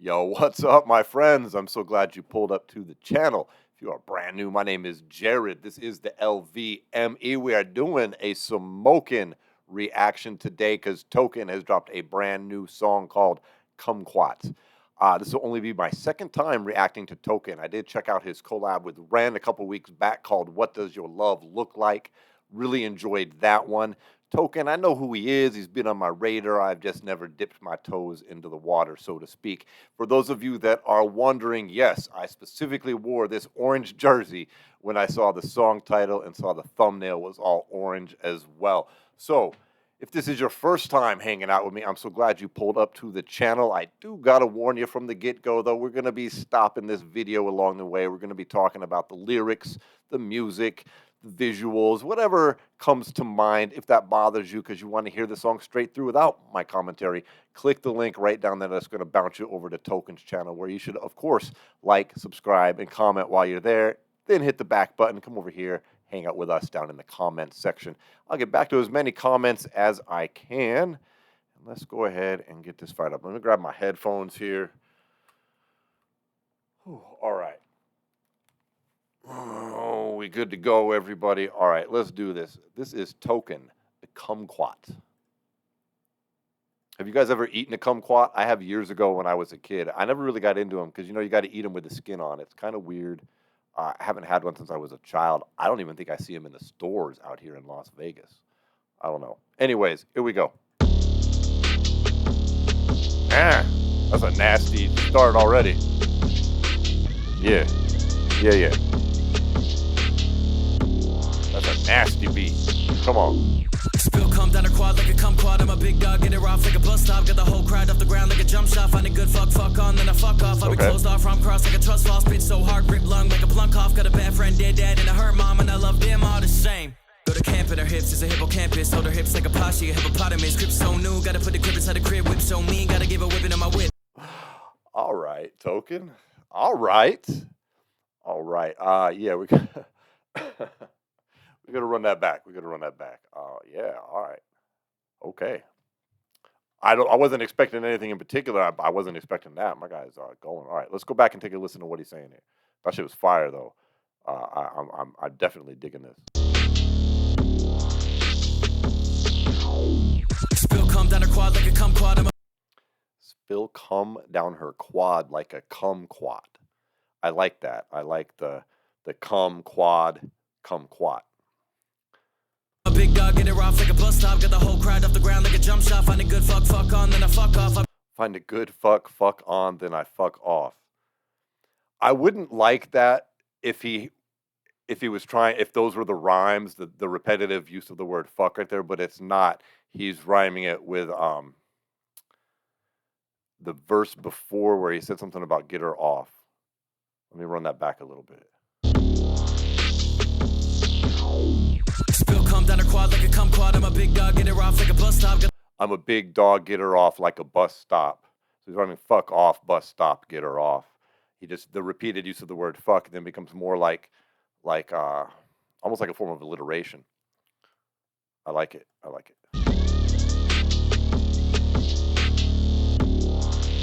Yo, what's up, my friends? I'm so glad you pulled up to the channel. If you are brand new, my name is Jared. This is the LVME. We are doing a Smokin reaction today because Token has dropped a brand new song called Kumquat. This will only be my second time reacting to Token. I did check out his collab with Ren a couple weeks back called What Does Your Love Look Like? Really enjoyed that one. Token, I know who he is. He's been on my radar. I've just never dipped my toes into the water, so to speak. For those of you that are wondering, yes, I specifically wore this orange jersey when I saw the song title and saw the thumbnail was all orange as well. So, if this is your first time hanging out with me, I'm so glad you pulled up to the channel. I do got to warn you from the get-go, though. We're going to be stopping this video along the way. We're going to be talking about the lyrics, the music, visuals, whatever comes to mind. If that bothers you because you want to hear the song straight through without my commentary, click the link right down there. That's going to bounce you over to Token's channel, where you should, of course, like, subscribe, and comment while you're there. Then hit the back button. Come over here, hang out with us down in the comments section. I'll get back to as many comments as I can. And let's go ahead and get this fired up. Let me grab my headphones here. Whew, all right. Oh, we good to go, everybody. All right, let's do this. This is Token, the kumquat. Have you guys ever eaten a kumquat? I have years ago when I was a kid. I never really got into them because, you got to eat them with the skin on. It's kind of weird. I haven't had one since I was a child. I don't even think I see them in the stores out here in Las Vegas. I don't know. Anyways, here we go. That's a nasty start already. Yeah. That's a nasty beat. Come on. Spill come down the quad like a kumquat. I'm a big dog, get it off like a bus stop. Got the whole crowd off the ground like a jump shot. Find a good fuck on, then I fuck off. I be closed off from cross like a trust fall. Spit so hard, rip lung like a plunk off. Got a bad friend, dead dad, and a hurt mom, and I love them all the same. Go to camp in her hips, is a hippocampus. Hold her hips like a poshy, a hippopotamus. Grip so new, gotta put the grip inside the crib. Whip so mean, gotta give a whipping on my whip. All right, Token. All right. Yeah, we gotta run that back. Yeah, all right. Okay. I wasn't expecting anything in particular. I wasn't expecting that. My guy's going. All right, let's go back and take a listen to what he's saying here. That shit was fire, though. I'm definitely digging this. Spill come down her quad like a kumquat. Spill cum down her quad like a kumquat. I like that. I like the kumquat. A big dog, get it off like a bus stop. Got the whole crowd off the ground like a jump shot. Find a good fuck on, then I fuck off. Find a good fuck on, then I fuck off. I wouldn't like that if he was trying, if those were the rhymes, the repetitive use of the word fuck right there, but it's not. He's rhyming it with the verse before where he said something about get her off. Let me run that back a little bit. Spill come down her quad like a kumquat. I'm a big dog, get her off like a bus stop. I'm a big dog, get her off like a bus stop. So he's rhyming fuck off, bus stop, get her off. The repeated use of the word fuck then becomes more like almost like a form of alliteration. I like it.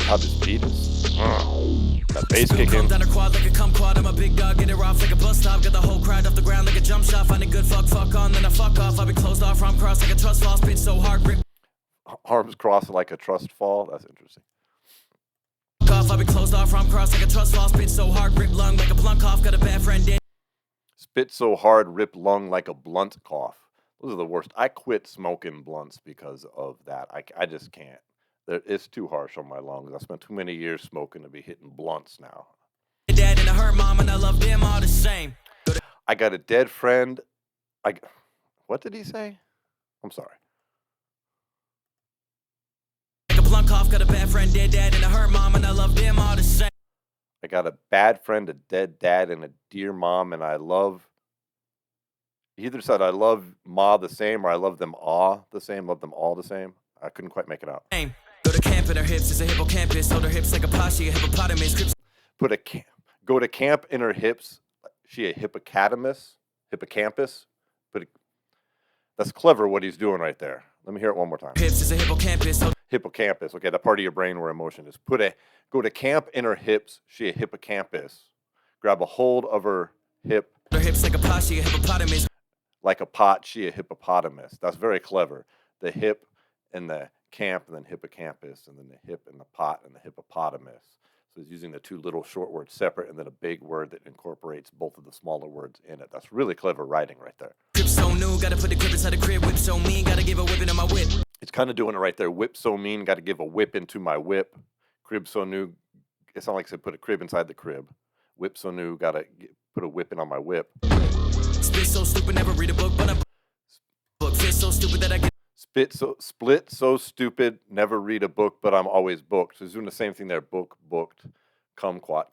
How this beat is. That bass kick in. Down her quad like a kumquat. I'm a big dog, get her off like a bus stop. Got the whole crowd off the ground like a jump shot. Find a good fuck on, then I fuck off. I be closed off from cross like a trust fall. Spit so hard, rip. Arms crossed like a trust fall. That's interesting. I be closed off from cross like a trust fall. Spit so hard, rip lung like a plunk off. Got a bad friend dead. Spit so hard, rip lung like a blunt cough. Those are the worst. I quit smoking blunts because of that. I just can't. It's too harsh on my lungs. I spent too many years smoking to be hitting blunts now. Dad and a hurt mom, and I love them all the same. I got a dead friend. What did he say? I'm sorry. Like a plunk off, got a bad friend, dead dad and a hurt mom, and I love them all the same. I got a bad friend, a dead dad, and a dear mom, and I love. He either said I love Ma the same or I love them all the same. Love them all the same. I couldn't quite make it out. Go to camp in her hips, is a hippocampus. Hold her hips like a poshy, a hippopotamus. Go to camp in her hips. She a hippocampus. That's clever what he's doing right there. Let me hear it one more time. Hips is a hippocampus. Hippocampus. Okay, the part of your brain where emotion is. Go to camp in her hips. She a hippocampus. Grab a hold of her hip. Her hips like a pot, she a hippopotamus. Like a pot, she a hippopotamus. That's very clever. The hip and the camp, and then hippocampus, and then the hip and the pot and the hippopotamus. So he's using the two little short words separate, and then a big word that incorporates both of the smaller words in it. That's really clever writing right there. Crib so new, gotta put the crib inside the crib. Whip so mean, gotta give a whipping on my whip. It's kind of doing it right there. Whip so mean, got to give a whip into my whip. Crib so new. It's not like I said put a crib inside the crib. Whip so new, got to put a whipping on my whip. Spit so stupid, never read a book, but I'm book. Fit so stupid that I get. Split so stupid, never read a book, but I'm always booked. So he's doing the same thing there. Book, booked, kumquat,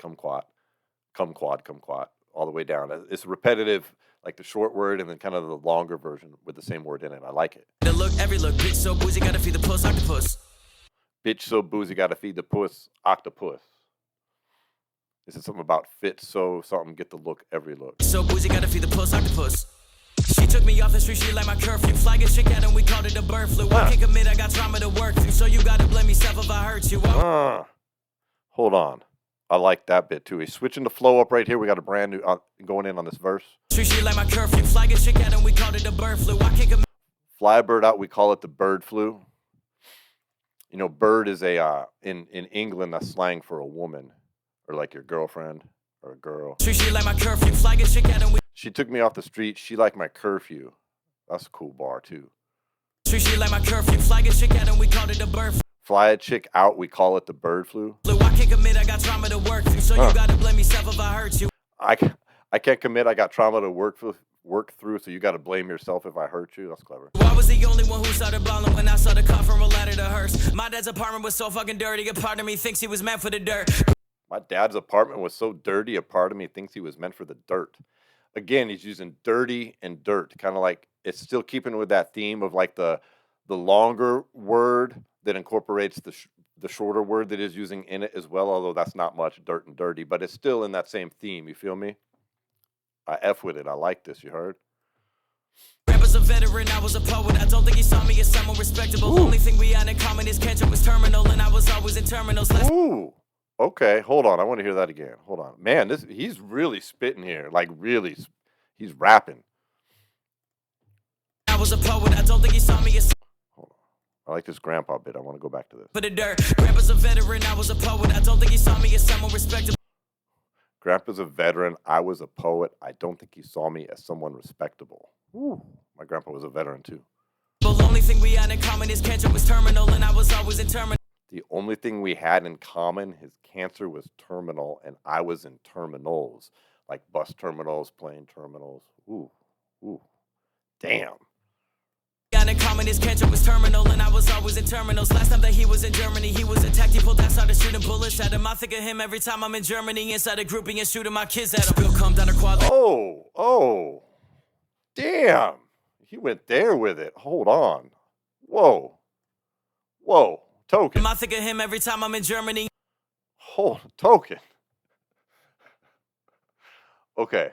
all the way down. It's repetitive, like the short word, and then kind of the longer version with the same word in it. I like it. The look, every look, bitch so boozy, gotta feed the puss, octopus. Bitch so boozy, gotta feed the puss, octopus. This is something about fit so something, get the look, every look. So boozy, gotta feed the puss, octopus. She took me off the street, she like my curfew. Flag a chick at and we called it a bird flu. I can't commit, I got trauma to work through. So you gotta blame yourself if I hurt you. Hold on. I like that bit too. He's switching the flow up right here. We got a brand new going in on this verse. She like my curfew. Flag a chick at and we called it a bird flu. I can't commit. Fly a bird out, we call it the bird flu. You know, bird is a in England that's slang for a woman, or like your girlfriend or a girl. She like my curfew. Flag a chick at and we. She took me off the street. She like my curfew. That's a cool bar too. She like my curfew. Flag a chick at and we called it a bird flu. Fly a chick out, we call it the bird flu. I can't commit, I got trauma to work through. So you gotta blame yourself if I hurt you. I can't commit. I got trauma to work through. So you got to blame yourself if I hurt you. That's clever. I was the only one who started balling when I saw the car from a ladder to hearse. My dad's apartment was so fucking dirty. A part of me thinks he was meant for the dirt. My dad's apartment was so dirty. A part of me thinks he was meant for the dirt. Again, he's using dirty and dirt, kind of like it's still keeping with that theme of like the longer word that incorporates the shorter word that is using in it as well, although that's not much, dirt and dirty, but it's still in that same theme. You feel me? I F with it. I like this. You heard? Grandpa's a veteran, I was a poet. I don't think he saw me as someone respectable. Only thing we had in common is ketchup was terminal, and I was always in terminals. Ooh. Okay, hold on. I want to hear that again. Hold on. Man, he's really spitting here. Like really, he's rapping. I was a poet. I don't think he saw me as. Hold on. I like this grandpa bit. I want to go back to this. For the dirt. Grandpa's a veteran, I was a poet. I don't think he saw me as someone respectable. Grandpa's a veteran. I was a poet. I don't think he saw me as someone respectable. Ooh. My grandpa was a veteran too. The only thing we had in common is ketchup was terminal, and I was always in terminal. The only thing we had in common, his cancer was terminal, and I was in terminals, like bus terminals, plane terminals. Ooh, damn. In common his ketchup was terminal, and I was always in terminals. Last time that he was in Germany, he was attacked. He pulled out, started shooting bullets at him. I think of him every time I'm in Germany, inside a grouping and shooting my kids at him. Bill come down the quad. Oh, damn. He went there with it. Hold on. Whoa. Token. I think of him every time I'm in Germany. Hold Token. Okay.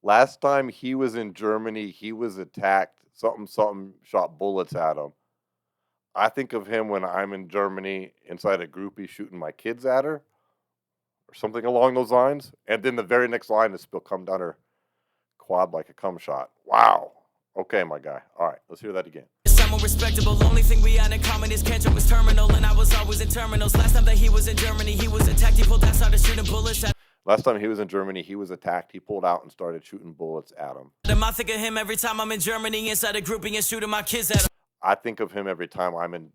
Last time he was in Germany, he was attacked. Something shot bullets at him. I think of him when I'm in Germany inside a groupie shooting my kids at her, or something along those lines. And then the very next line is still come down her quad like a cum shot. Wow. Okay, my guy. All right, let's hear that again. Someone respectable. Only thing we had in common is ketchup was terminal, and I was always in terminals. Last time that he was in Germany, he was attacked. He pulled out, started shooting bullets at. Last time he was in Germany, he was attacked. He pulled out and started shooting bullets at him. I think of him every time I'm in Germany, inside a grouping and shooting my kids at him. I think of him every time I'm in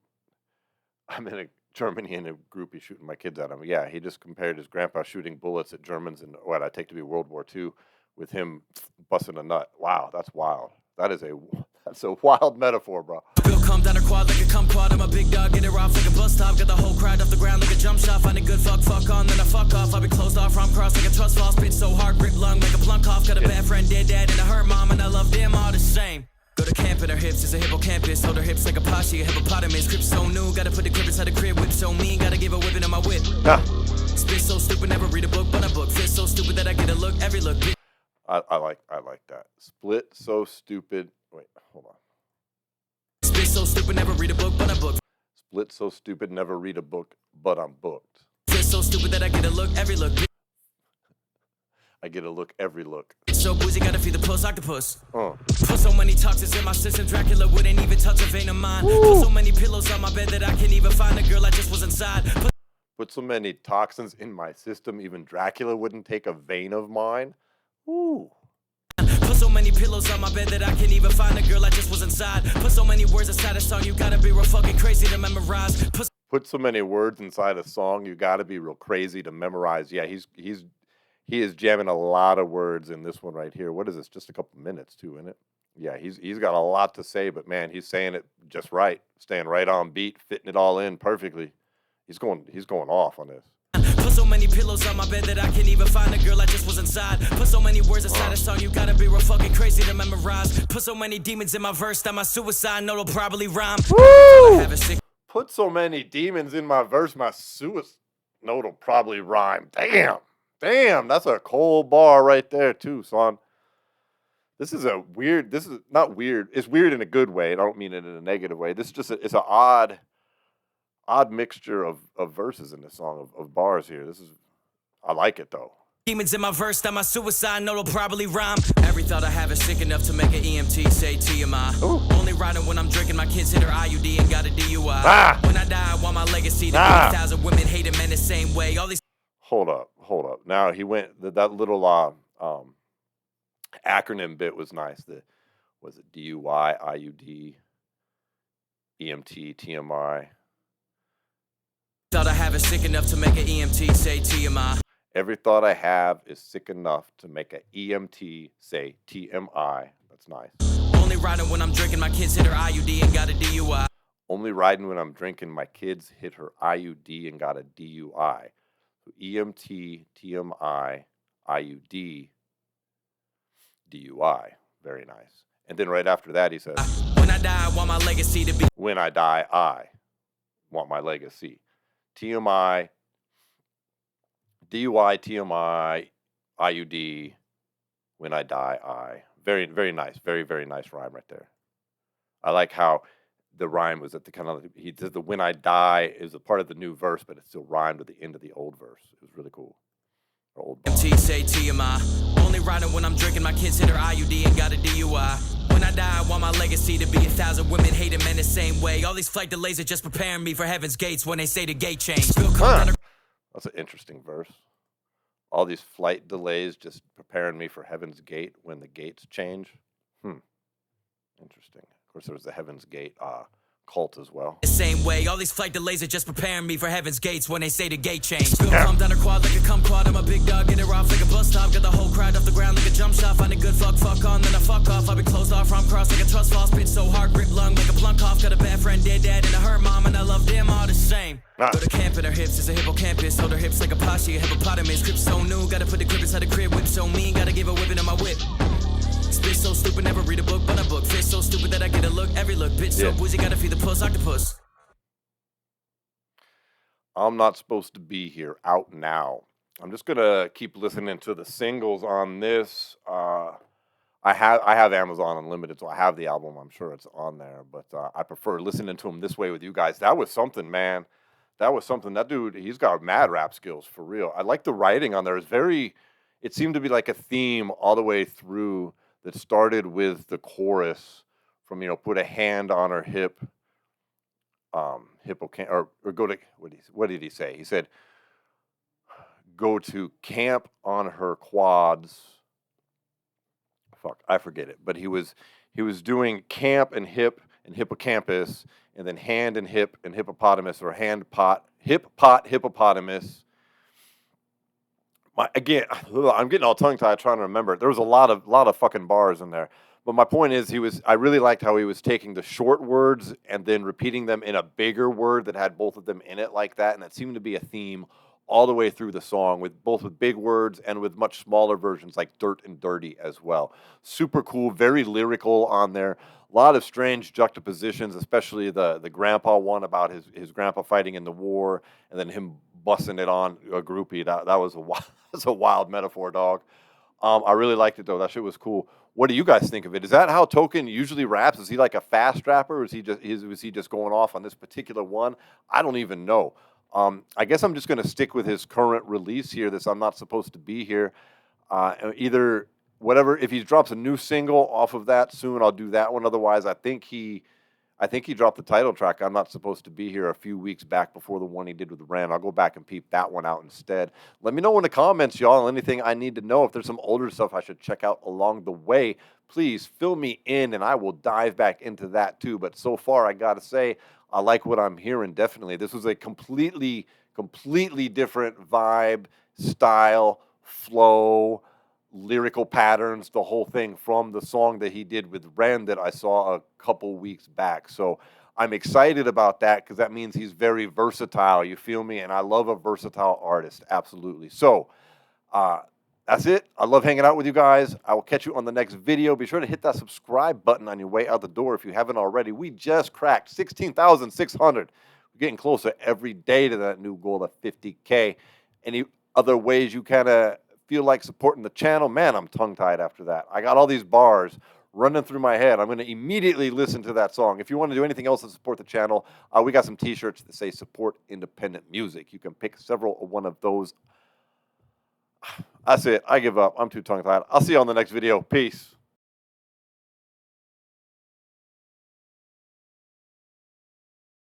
a Germany in a groupie shooting my kids at him. Yeah, he just compared his grandpa shooting bullets at Germans in what I take to be World War II with him busting a nut. Wow, that's wild. That's a wild metaphor, bro. Bill come down the quad like a kumquat. I'm a big dog, get it off like a bus stop. Got the whole crowd off the ground like a jump shot. Find a good fuck on, then I fuck off. I be closed off from cross like a trust fall. Spit so hard, grip lung like a blunt cough. Got a bad friend, dead dad, and a hurt mom, and I love them all the same. Go to camp in her hips, is a hippocampus. Hold her hips like a pot, she a hippopotamus. Crib so new, gotta put the crib inside the crib. Whip so mean, gotta give a whipping on my whip. Spit so stupid, never read a book, but a book. Fit so stupid that I get a look, every look. I like that. Split so stupid. Wait, hold on. Spit so stupid. stupid, never read a book, but I'm booked. Split so stupid, never read a book, but I'm booked. Fit so stupid that I get a look, every look. I get a look every look. So boozy, gotta feed the puss octopus. Put so many toxins in my system, Dracula wouldn't even touch a vein of mine. Put so many pillows on my bed that I can't even find a girl I just was inside. Put so many toxins in my system, even Dracula wouldn't take a vein of mine. Ooh. Put so many pillows on my bed that I can't even find a girl I just was inside. Put so many words inside a song, you gotta be real fucking crazy to memorize. Put so many words inside a song, you gotta be real crazy to memorize. Yeah, he is jamming a lot of words in this one right here. What is this? Just a couple minutes too, isn't it? Yeah, he's got a lot to say, but man, he's saying it just right, staying right on beat, fitting it all in perfectly. He's going off on this. Put so many pillows on my bed that I can't even find a girl I just was inside. Put so many words inside a song, you gotta be real fucking crazy to memorize. Put so many demons in my verse that my suicide note will probably rhyme. Put so many demons in my verse, my suicide note will probably rhyme. Damn, that's a cold bar right there too, son. This is not weird. It's weird in a good way. I don't mean it in a negative way. This is just it's an odd mixture of verses in this song, of bars here. I like it though. Demons in my verse that my suicide note will probably rhyme. Every thought I have is sick enough to make an EMT say TMI. Ooh. Only riding when I'm drinking, my kids hit her IUD and got a DUI. When I die, I want my legacy to be 1,000 women hate men the same way. All these. Hold up. Now he went that little acronym bit was nice. Was it DUI, IUD, EMT, TMI? Thought I have is sick enough to make an EMT say TMI. Every thought I have is sick enough to make an EMT say TMI. That's nice. Only riding when I'm drinking, my kids hit her IUD and got a DUI. Only riding when I'm drinking, my kids hit her IUD and got a DUI. So EMT, TMI, IUD, DUI. Very nice. And then right after that, he says, when I die, I want my legacy to be. When I die, I want my legacy. TMI, DUI, TMI, IUD, when I die, I. Very, very nice. Very, very nice rhyme right there. I like how the rhyme was at the kind of, he did the when I die is a part of the new verse, but it still rhymed at the end of the old verse. It was really cool. Old MT say TMI. Only riding when I'm drinking, my kids hit her IUD and got a DUI. When I die, I want my legacy to be 1,000 women hating men the same way. All these flight delays are just preparing me for heaven's gates when they say the gate change. That's an interesting verse. All these flight delays just preparing me for heaven's gate when the gates change. Interesting. Of course, there was the Heaven's Gate cult as well. The same way, all these flight delays are just preparing me for heaven's gates when they say the gate change. Come down a quad like a kumquat, I'm a big dog, get it off like a bus stop. Got the whole crowd off the ground like a jump shot. Find a good fuck on, then I fuck off. I be closed off from cross like a trust fall. Spit so hard, grip lung like a plunk off. Got a bad friend, dead dad, and a hurt mom, and I love them all the same. Go to camp in her hips, is a hippocampus. Hold her hips like a posture, a hippopotamus. Grip so new, gotta put the grip inside the crib. Whip so mean, gotta give a whipping in my whip. Spit so stupid, never read a book, but a book. Fit so stupid that I get a look, every look. Bitch so boozy, gotta feed the puss octopus. I'm not supposed to be here. Out now. I'm just gonna keep listening to the singles on this. I have Amazon Unlimited, so I have the album. I'm sure it's on there, but I prefer listening to him this way with you guys. That was something, man. That was something. That dude, he's got mad rap skills for real. I like the writing on there. It seemed to be like a theme all the way through. That started with the chorus from, put a hand on her hip, or go to, what did he say? He said, go to camp on her quads. Fuck, I forget it. But he was doing camp and hip and hippocampus, and then hand and hip and hippopotamus, or hip pot hippopotamus. Again, I'm getting all tongue-tied trying to remember. There was a lot of fucking bars in there. But my point is, I really liked how he was taking the short words and then repeating them in a bigger word that had both of them in it like that. And that seemed to be a theme all the way through the song, with big words and with much smaller versions like dirt and dirty as well. Super cool, very lyrical on there. A lot of strange juxtapositions, especially the grandpa one about his grandpa fighting in the war, and then him busting it on a groupie. That was a wild metaphor, dog. I really liked it though. That shit was cool. What do you guys think of it? Is that how Token usually raps? Is he like a fast rapper, or was he just going off on this particular one? I don't even know. I guess I'm just gonna stick with his current release here. This I'm not supposed to be here. Either whatever. If he drops a new single off of that soon, I'll do that one. Otherwise, I think he dropped the title track. I'm not supposed to be here a few weeks back before the one he did with Ren. I'll go back and peep that one out instead. Let me know in the comments, y'all, anything I need to know. If there's some older stuff I should check out along the way, please fill me in and I will dive back into that too. But so far, I got to say, I like what I'm hearing, definitely. This was a completely different vibe, style, flow, lyrical patterns, the whole thing from the song that he did with Ren that I saw a couple weeks back. So I'm excited about that because that means he's very versatile. You feel me? And I love a versatile artist. Absolutely. So that's it. I love hanging out with you guys. I will catch you on the next video. Be sure to hit that subscribe button on your way out the door if you haven't already. We just cracked 16,600. We're getting closer every day to that new goal of 50K. Any other ways you kind of feel like supporting the channel? Man, I'm tongue-tied after that. I got all these bars running through my head. I'm going to immediately listen to that song. If you want to do anything else to support the channel, we got some t-shirts that say support independent music. You can pick several of one of those. That's it. I give up. I'm too tongue-tied. I'll see you on the next video. Peace.